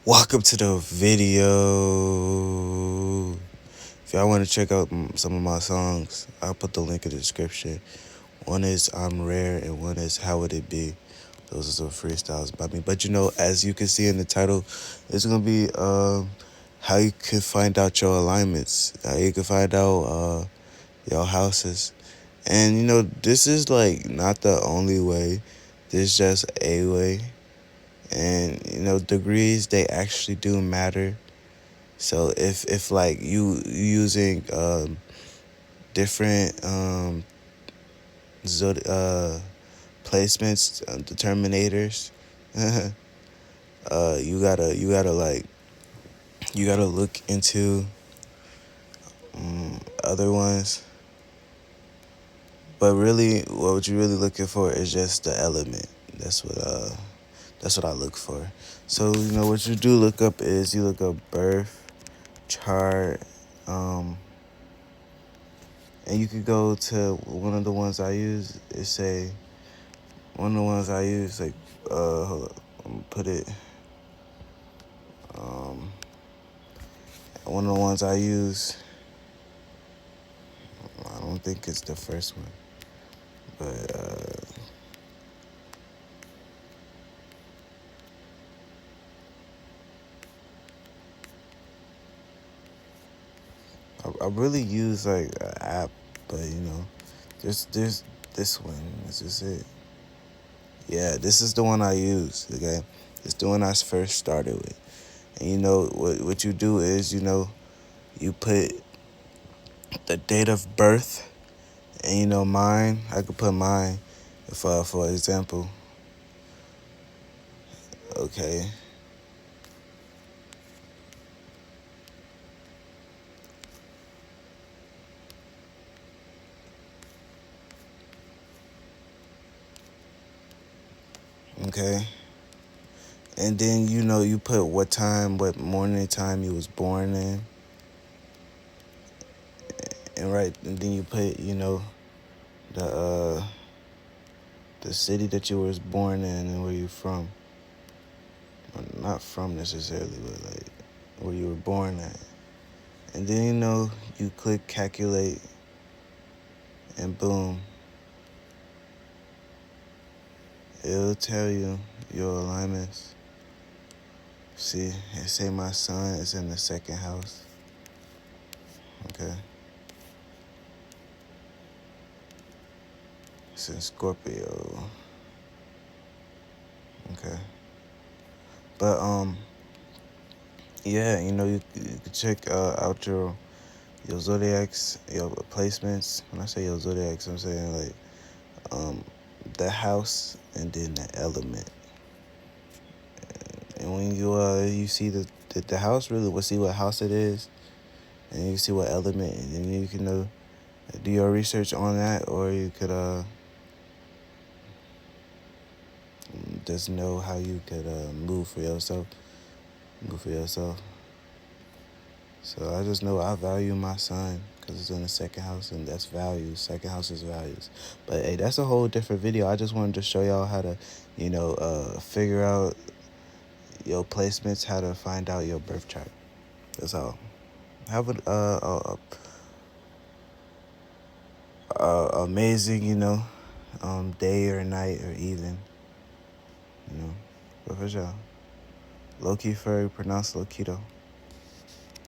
Welcome to the video. If y'all want to check out some of my songs, I'll put the link in the description. One is I'm Rare and one is How Would It Be. Those are some freestyles by me. But as you can see in the title, it's going to be how you can find out your alignments. How you can find out your houses. And this is like not the only way. This is just a way. And degrees, they actually do matter. So if like you using different placements, determinators, you gotta look into other ones. But really, what you're really looking for is just the element. That's what I look for. So what you do look up is you look up birth chart, and you could go to one of the ones I use. One of the ones I use, like hold up, I'm gonna put it. One of the ones I use, I don't think it's the first one, but I really use like an app, but just this one. This is it. Yeah, this is the one I use. Okay, it's the one I first started with. And what you do is you put the date of birth, and mine. I could put mine, for example. Okay. Okay. And then you put what morning time you was born in, and then you put the city that you was born in and where you from. Or not from necessarily, but like where you were born at. And then you click calculate, and boom, it'll tell you your alignments. See, it say my sun is in the second house. Okay. It's in Scorpio. Okay. But yeah, you can check out your zodiacs, your placements. When I say your zodiacs, I'm saying like the house and then the element. And when you see the house, really will see what house it is, and you see what element, and then you can do your research on that, or you could just know how you could move for yourself. So I just know I value my son because it's in the second house, and that's values. Second house is values. But hey, that's a whole different video. I just wanted to show y'all how to figure out your placements, how to find out your birth chart. That's all. Have an amazing day or night or even but for sure. Lokiferg, pronounced Lokito.